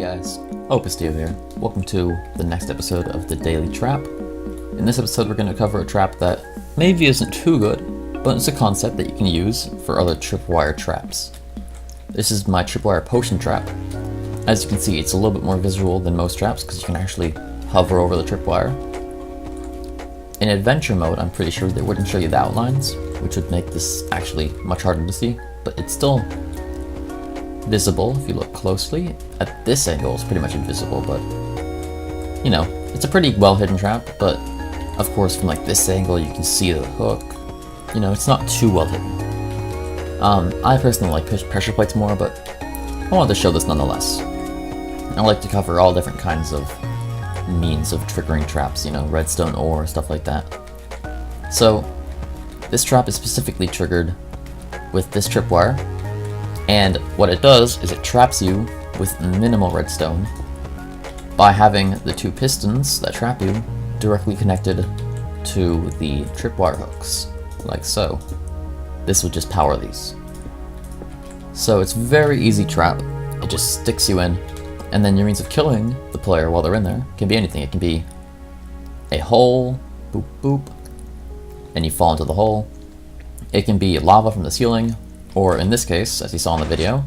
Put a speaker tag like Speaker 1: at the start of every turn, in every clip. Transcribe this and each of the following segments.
Speaker 1: guys, oposdeo here. Welcome to the next episode of the Daily Trap. In this episode we're going to cover a trap that maybe isn't too good, but it's a concept that you can use for other tripwire traps. This is my tripwire potion trap. As you can see, it's a little bit more visual than most traps because you can actually hover over the tripwire. In adventure mode, I'm pretty sure they wouldn't show you the outlines, which would make this actually much harder to see, but it's still visible if you look closely. At this angle it's pretty much invisible, but you know, it's a pretty well hidden trap, but of course from like this angle you can see the hook. You know, it's not too well hidden. I personally like pressure plates more, but I wanted to show this nonetheless. I like to cover all different kinds of means of triggering traps, you know, redstone ore, stuff like that. So this trap is specifically triggered with this tripwire, and what it does is it traps you with minimal redstone by having the two pistons that trap you directly connected to the tripwire hooks, like so. This would just power these. So it's a very easy trap. It just sticks you in, and then your means of killing the player while they're in there can be anything. It can be a hole, boop boop, and you fall into the hole. It can be lava from the ceiling, or in this case, as you saw in the video,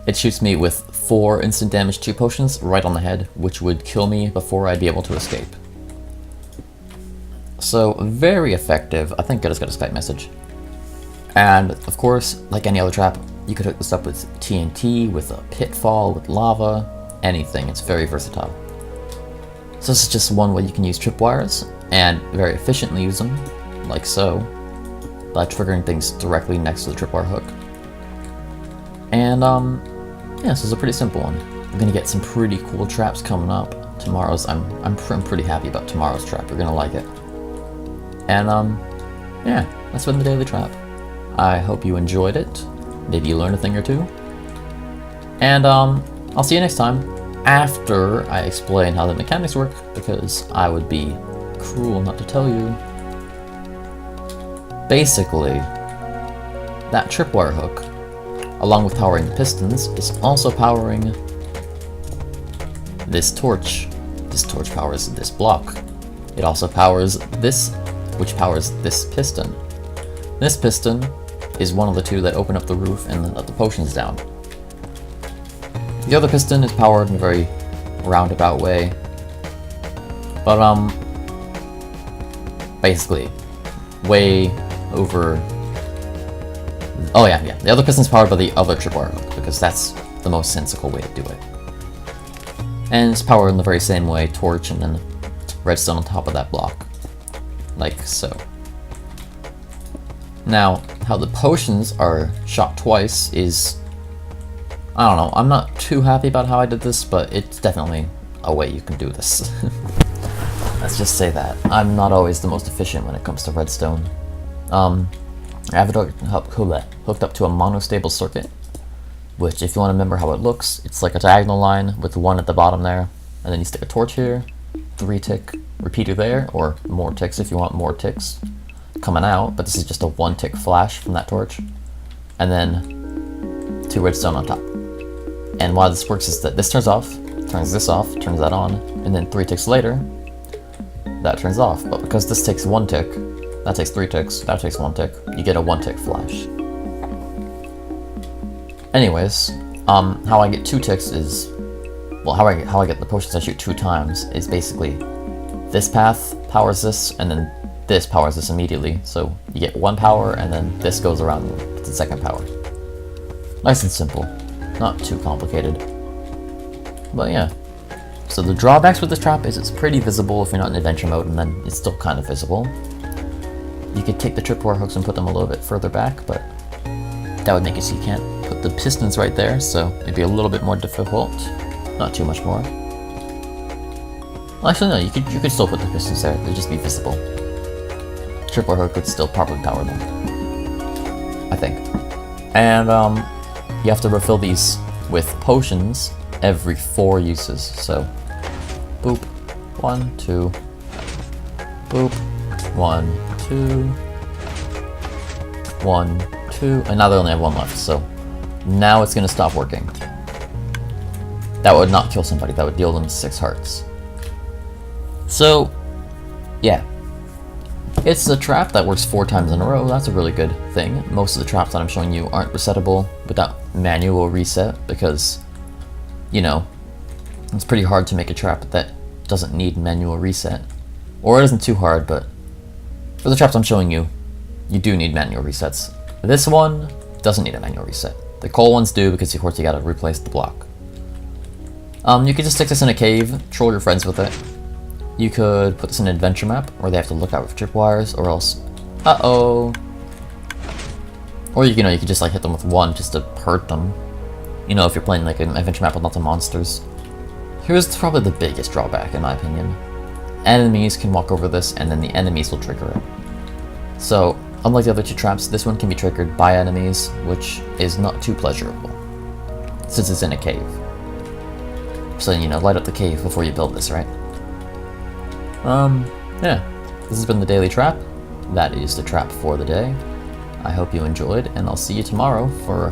Speaker 1: it shoots me with 4 instant damage 2 potions right on the head, which would kill me before I'd be able to escape. So very effective. I think I just got a Skype message. And of course, like any other trap, you could hook this up with TNT, with a pitfall, with lava, anything. It's very versatile. So this is just one way you can use tripwires, and very efficiently use them, like so, by triggering things directly next to the tripwire hook. And yeah, this is a pretty simple one. We're gonna get some pretty cool traps coming up. Tomorrow's, I'm pretty happy about tomorrow's trap. You're gonna like it. And yeah, that's been the Daily Trap. I hope you enjoyed it. Maybe you learned a thing or two. And I'll see you next time after I explain how the mechanics work, because I would be cruel not to tell you. Basically, that tripwire hook, along with powering the pistons, is also powering this torch. This torch powers this block. It also powers this, which powers this piston. This piston is one of the two that open up the roof and let the potions down. The other piston is powered in a very roundabout way, but basically way over. Oh yeah, the other piston is powered by the other tripwire hook, because that's the most sensical way to do it. And it's powered in the very same way, torch and then redstone on top of that block, like so. Now, how the potions are shot twice is, I don't know, I'm not too happy about how I did this, but it's definitely a way you can do this. Let's just say that. I'm not always the most efficient when it comes to redstone. I have it hooked up to a monostable circuit, which, if you want to remember how it looks, it's like a diagonal line with 1 at the bottom there, and then you stick a torch here, 3 tick repeater there, or more ticks if you want more ticks coming out, but this is just a 1 tick flash from that torch, and then 2 redstone on top. And why this works is that this turns off, turns this off, turns that on, and then 3 ticks later, that turns off. But because this takes 1 tick, that takes 3 ticks, that takes 1 tick, you get a 1 tick flash. Anyways, how I get 2 ticks is, well, how I get the potions I shoot 2 times is basically this path powers this, and then this powers this immediately. So you get 1 power, and then this goes around to the second power. Nice and simple, not too complicated. But yeah. So the drawbacks with this trap is it's pretty visible if you're not in adventure mode, and then it's still kind of visible. You could take the tripwire hooks and put them a little bit further back, but that would make it so you can't put the pistons right there, so it'd be a little bit more difficult. Not too much more. Well, actually no, you could still put the pistons there, they'd just be visible. Tripwire hook would still probably power them, I think. And you have to refill these with potions every 4 uses, so boop, 1, 2, boop, 1, 2, 1, 2, and now they only have 1 left, so now it's gonna stop working. that would not kill somebody, that would deal them 6 hearts. So, yeah. It's a trap that works 4 times in a row. That's a really good thing. Most of the traps that I'm showing you aren't resettable without manual reset because, you know, it's pretty hard to make a trap that doesn't need manual reset. Or it isn't too hard, but for the traps I'm showing you, you do need manual resets. This one doesn't need a manual reset. The coal ones do because of course you gotta replace the block. You could just stick this in a cave, troll your friends with it. You could put this in an adventure map where they have to look out for tripwires, or else, or you know, you could just like hit them with 1 just to hurt them. You know, if you're playing like an adventure map with lots of monsters. Here's probably the biggest drawback in my opinion. Enemies can walk over this and then the enemies will trigger it. So, unlike the other 2 traps, this one can be triggered by enemies, which is not too pleasurable, since it's in a cave. So, you know, light up the cave before you build this, right? Yeah, this has been the Daily Trap. That is the trap for the day. I hope you enjoyed, and I'll see you tomorrow for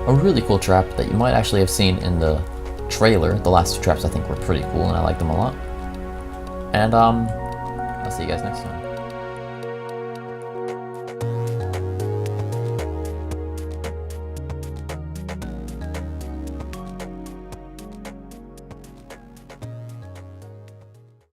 Speaker 1: a really cool trap that you might actually have seen in the trailer. The last 2 traps I think were pretty cool, and I like them a lot. And, I'll see you guys next time.